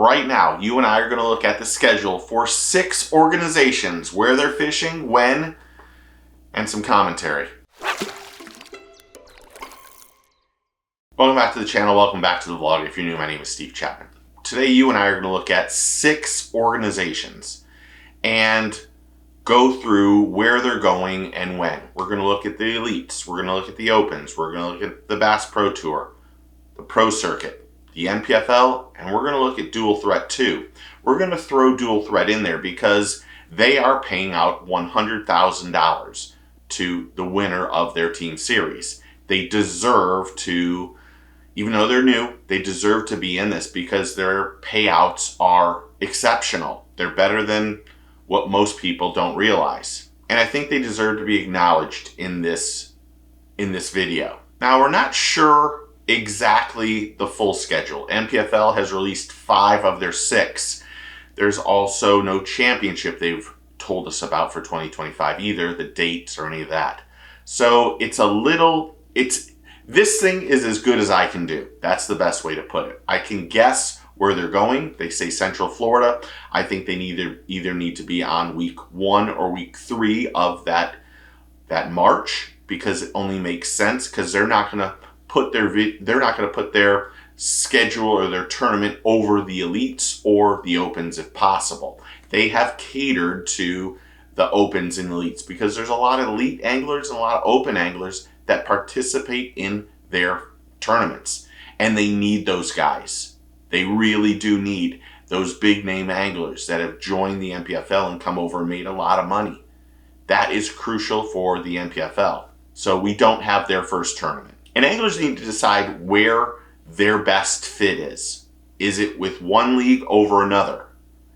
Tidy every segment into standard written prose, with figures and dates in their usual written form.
right now, you and I are going to look at the schedule for 6 organizations, where they're fishing, when, and some commentary. Welcome back to the channel. Welcome back to the vlog. If you're new, my name is Steve Chapman. Today, you and I are going to look at 6 organizations and go through where they're going and when. We're going to look at the Elites. We're going to look at the Opens. We're going to look at the Bass Pro Tour, the Pro Circuit, the NPFL, and we're going to look at Dual Threat too. We're going to throw Dual Threat in there because they are paying out $100,000 to the winner of their team series. They deserve to, even though they're new, they deserve to be in this because their payouts are exceptional. They're better than what most people don't realize. And I think they deserve to be acknowledged in this video. Now, we're not sure exactly the full schedule. NPFL has released 5 of their 6. There's also no championship they've told us about for 2025 either, the dates or any of that. So this thing is as good as I can do. That's the best way to put it. I can guess where they're going. They say Central Florida. I think they either need to be on week 1 or week 3 of that March, because it only makes sense, because they're not going to put their schedule or their tournament over the Elites or the Opens if possible. They have catered to the Opens and Elites because there's a lot of elite anglers and a lot of open anglers that participate in their tournaments, and they need those guys. They really do need those big name anglers that have joined the NPFL and come over and made a lot of money. That is crucial for the NPFL. So we don't have their first tournament. And anglers need to decide where their best fit is. Is it with one league over another?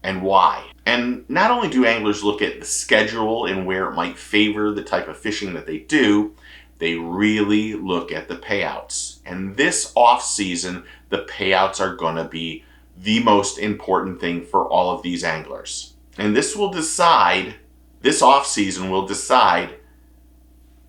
And why? And not only do anglers look at the schedule and where it might favor the type of fishing that they do, they really look at the payouts. And this off season, the payouts are going to be the most important thing for all of these anglers. And this off season will decide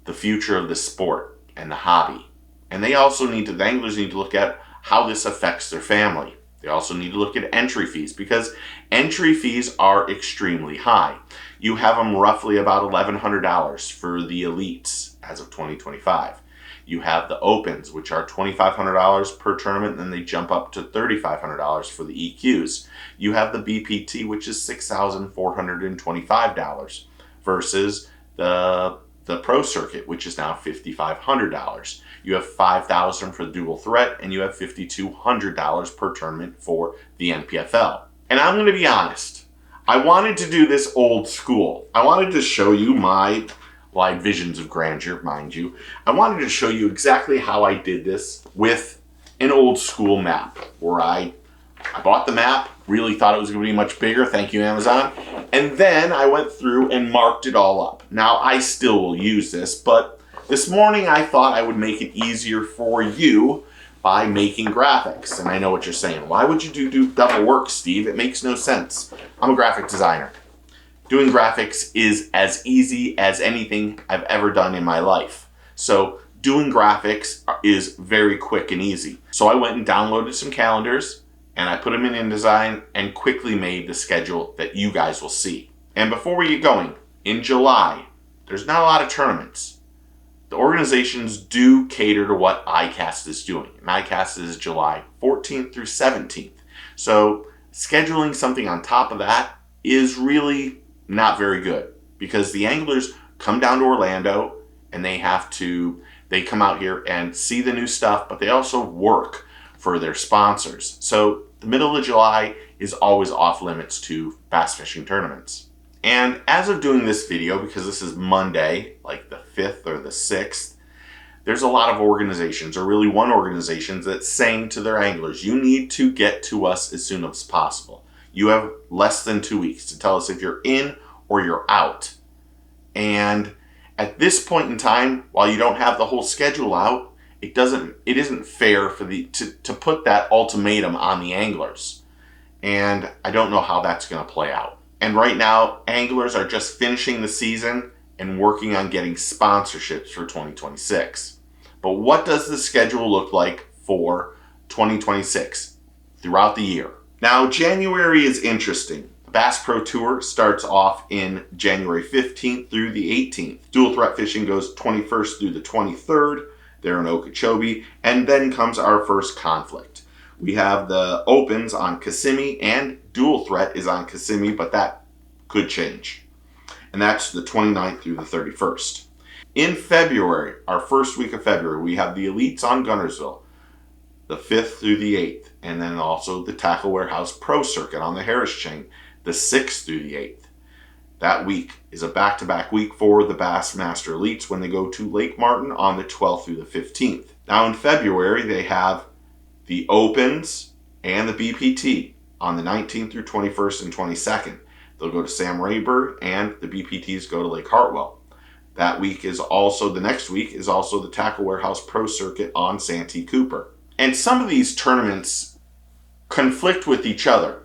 the future of the sport and the hobby. And the anglers need to look at how this affects their family. They also need to look at entry fees, because entry fees are extremely high. You have them roughly about $1,100 for the Elites as of 2025. You have the Opens, which are $2,500 per tournament, and then they jump up to $3,500 for the EQs. You have the BPT, which is $6,425 versus the Pro Circuit, which is now $5,500. You have $5,000 for the Dual Threat, and you have $5,200 per tournament for the NPFL. And I'm going to be honest, I wanted to do this old school. I wanted to show you my visions of grandeur, mind you. I wanted to show you exactly how I did this with an old school map, where I bought the map, really thought it was going to be much bigger, thank you Amazon, and then I went through and marked it all up. Now, I still will use this, but this morning I thought I would make it easier for you by making graphics. And I know what you're saying. Why would you do double work, Steve? It makes no sense. I'm a graphic designer. Doing graphics is as easy as anything I've ever done in my life. So doing graphics is very quick and easy. So I went and downloaded some calendars, and I put them in InDesign and quickly made the schedule that you guys will see. And before we get going, in July, there's not a lot of tournaments. The organizations do cater to what ICAST is doing. And ICAST is July 14th through 17th. So scheduling something on top of that is really not very good, because the anglers come down to Orlando and they come out here and see the new stuff, but they also work for their sponsors. So the middle of July is always off limits to bass fishing tournaments. And as of doing this video, because this is Monday, like the 5th or the 6th, there's a lot of organizations, or really one organization, that's saying to their anglers, you need to get to us as soon as possible. You have less than 2 weeks to tell us if you're in or you're out. And at this point in time, while you don't have the whole schedule out, it isn't fair for to put that ultimatum on the anglers. And I don't know how that's going to play out. And right now, anglers are just finishing the season and working on getting sponsorships for 2026. But what does the schedule look like for 2026 throughout the year? Now, January is interesting. The Bass Pro Tour starts off in January 15th through the 18th. Dual threat fishing goes 21st through the 23rd. They're in Okeechobee. And then comes our first conflict. We have the Opens on Kissimmee, and dual threat is on Kissimmee, but that could change. And that's the 29th through the 31st. In February, our first week of February, we have the Elites on Guntersville, the 5th through the 8th, and then also the Tackle Warehouse Pro Circuit on the Harris Chain, the 6th through the 8th. That week is a back-to-back week for the Bassmaster Elites when they go to Lake Martin on the 12th through the 15th. Now in February, they have the Opens and the BPT on the 19th through 21st and 22nd. They'll go to Sam Rayburn, and the BPTs go to Lake Hartwell. That week is also, the next week is also the Tackle Warehouse Pro Circuit on Santee Cooper. And some of these tournaments conflict with each other.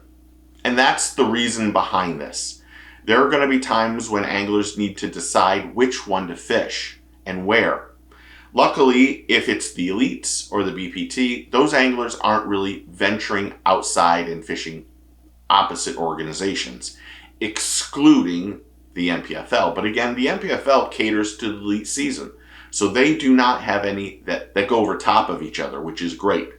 And that's the reason behind this. There are going to be times when anglers need to decide which one to fish and where. Luckily, if it's the Elites or the BPT, those anglers aren't really venturing outside and fishing opposite organizations, excluding the NPFL. But again, the NPFL caters to the elite season. So they do not have any that go over top of each other, which is great.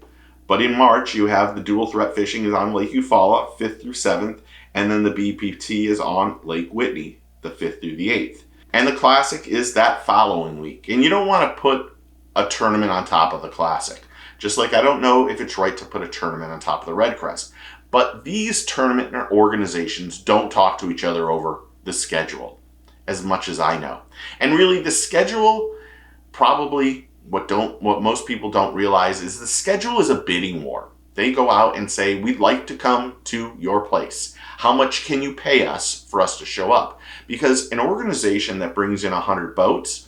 But in March, you have the dual threat fishing is on Lake Eufaula, 5th through 7th, and then the BPT is on Lake Whitney, the 5th through the 8th. And the Classic is that following week. And you don't want to put a tournament on top of the Classic. Just like I don't know if it's right to put a tournament on top of the Red Crest. But these tournament organizations don't talk to each other over the schedule, as much as I know. And really, the schedule, probably what most people don't realize is the schedule is a bidding war. They go out and say, we'd like to come to your place. How much can you pay us for us to show up? Because an organization that brings in 100 boats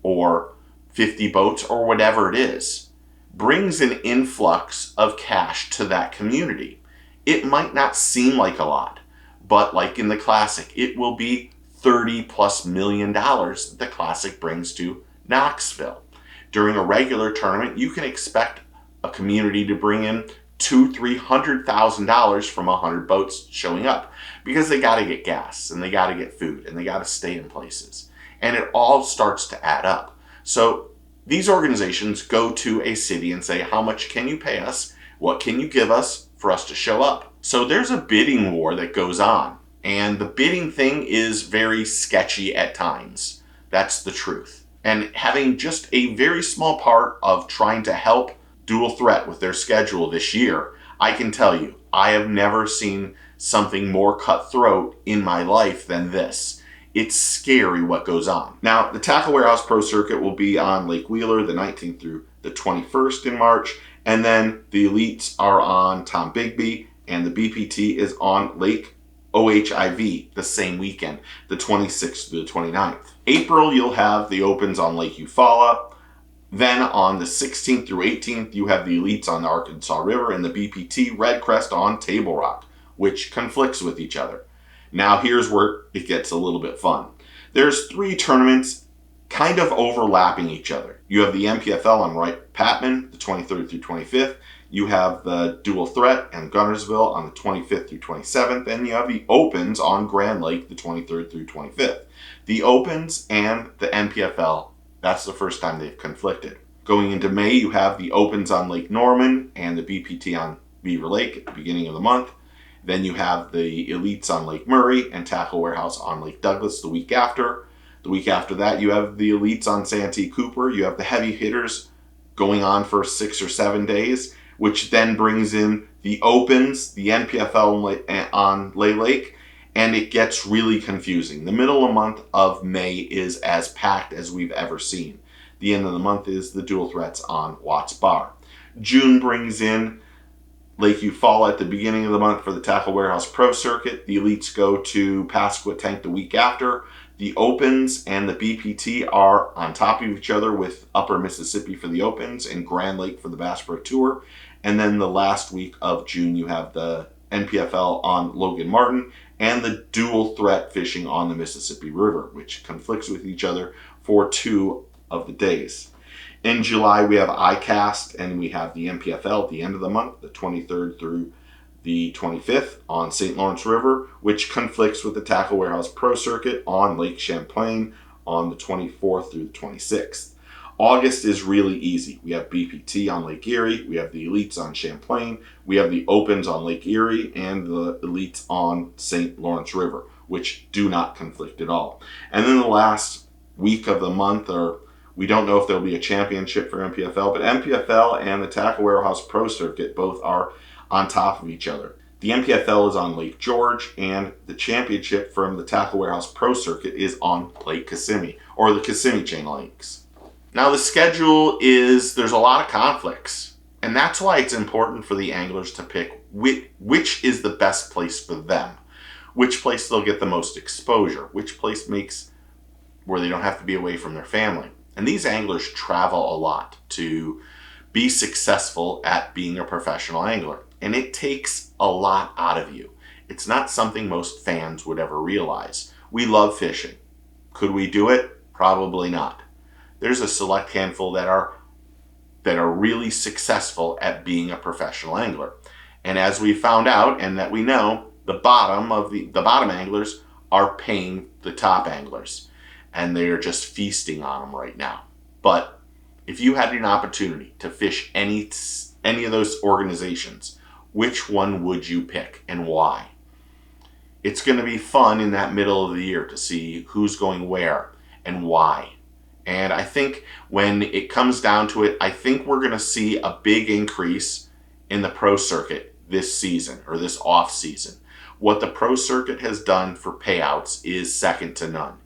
or 50 boats or whatever it is brings an influx of cash to that community. It might not seem like a lot, but like in the Classic, it will be $30+ million that the Classic brings to Knoxville. During a regular tournament, you can expect a community to bring in $200,000-$300,000 from 100 boats showing up, because they got to get gas and they got to get food and they got to stay in places, and it all starts to add up. So these organizations go to a city and say, how much can you pay us? What can you give us for us to show up? So there's a bidding war that goes on, and the bidding thing is very sketchy at times. That's the truth. And having just a very small part of trying to help dual threat with their schedule this year, I can tell you, I have never seen something more cutthroat in my life than this. It's scary what goes on. Now, the Tackle Warehouse Pro Circuit will be on Lake Wheeler the 19th through the 21st in March, and then the Elites are on Tom Bigby, and the BPT is on Lake OHIV the same weekend, the 26th through the 29th. April, you'll have the Opens on Lake Eufaula. Then on the 16th through 18th, you have the Elites on the Arkansas River and the BPT Red Crest on Table Rock, which conflicts with each other. Now here's where it gets a little bit fun. There's 3 tournaments kind of overlapping each other. You have the NPFL on Wright-Patman, the 23rd through 25th. You have the Dual Threat and Guntersville on the 25th through 27th. And you have the Opens on Grand Lake, the 23rd through 25th. The Opens and the NPFL, that's the first time they've conflicted. Going into May, you have the Opens on Lake Norman and the BPT on Beaver Lake at the beginning of the month. Then you have the Elites on Lake Murray and Tackle Warehouse on Lake Douglas the week after. The week after that, you have the Elites on Santee Cooper. You have the heavy hitters going on for 6 or 7 days, which then brings in the Opens, the NPFL on Lay Lake, and it gets really confusing. The middle of the month of May is as packed as we've ever seen. The end of the month is the Dual Threats on Watts Bar. June brings in Lake Eufaula at the beginning of the month for the Tackle Warehouse Pro Circuit. The Elites go to Pasquotank the week after. The Opens and the BPT are on top of each other, with Upper Mississippi for the Opens and Grand Lake for the Bass Pro Tour. And then the last week of June, you have the NPFL on Logan Martin and the Dual Threat fishing on the Mississippi River, which conflicts with each other for 2 of the days. In July, we have ICAST and we have the NPFL at the end of the month, the 23rd through the 25th on St. Lawrence River, which conflicts with the Tackle Warehouse Pro Circuit on Lake Champlain on the 24th through the 26th. August is really easy. We have BPT on Lake Erie, we have the Elites on Champlain, we have the Opens on Lake Erie, and the Elites on St. Lawrence River, which do not conflict at all. And then the last week of the month, or we don't know if there'll be a championship for MPFL, but MPFL and the Tackle Warehouse Pro Circuit both are on top of each other. The MPFL is on Lake George, and the championship from the Tackle Warehouse Pro Circuit is on Lake Kissimmee, or the Kissimmee Chain Lakes. Now the schedule there's a lot of conflicts, and that's why it's important for the anglers to pick which is the best place for them, which place they'll get the most exposure, which place makes where they don't have to be away from their family. And these anglers travel a lot to be successful at being a professional angler, and it takes a lot out of you. It's not something most fans would ever realize. We love fishing. Could we do it? Probably not. There's a select handful that are really successful at being a professional angler. And as we found out, and that we know, the bottom anglers are paying the top anglers, and they are just feasting on them right now. But if you had an opportunity to fish any of those organizations, which one would you pick and why? It's going to be fun in that middle of the year to see who's going where and why. And I think when it comes down to it, I think we're going to see a big increase in the pro circuit this season, or this off season. What the pro circuit has done for payouts is second to none.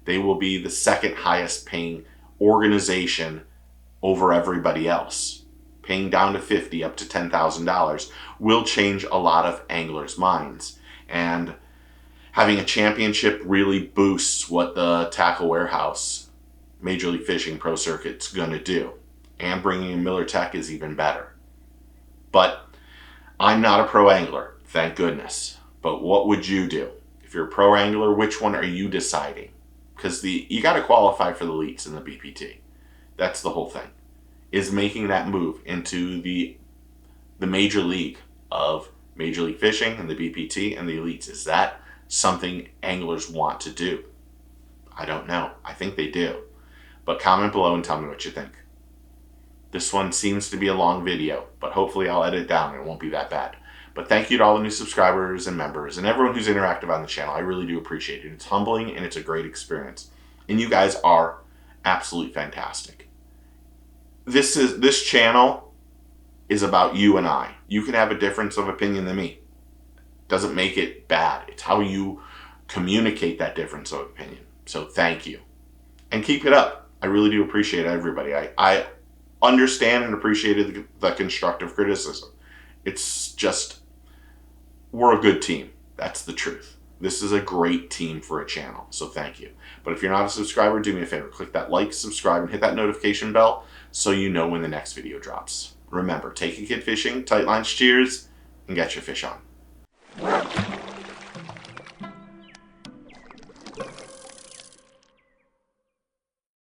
They will be the second highest paying organization over everybody else. Paying down to $50,000 up to $10,000 will change a lot of anglers' minds. And having a championship really boosts what the Tackle Warehouse Major League Fishing Pro Circuit's going to do. And bringing in Miller Tech is even better. But I'm not a pro angler, thank goodness. But what would you do? If you're a pro angler, which one are you deciding? Because you got to qualify for the Elites and the BPT. That's the whole thing. Is making that move into the major league of Major League Fishing and the BPT and the Elites. Is that something anglers want to do? I don't know. I think they do. But comment below and tell me what you think. This one seems to be a long video, but hopefully I'll edit it down and it won't be that bad. But thank you to all the new subscribers and members and everyone who's interactive on the channel. I really do appreciate it. It's humbling and it's a great experience. And you guys are absolutely fantastic. This channel is about you and I. You can have a difference of opinion than me. Doesn't make it bad. It's how you communicate that difference of opinion. So thank you. And keep it up. I really do appreciate everybody. I understand and appreciated the constructive criticism. It's just, we're a good team. That's the truth. This is a great team for a channel, so thank you. But if you're not a subscriber, do me a favor. Click that like, subscribe, and hit that notification bell so you know when the next video drops. Remember, take a kid fishing, tight lines, cheers, and get your fish on.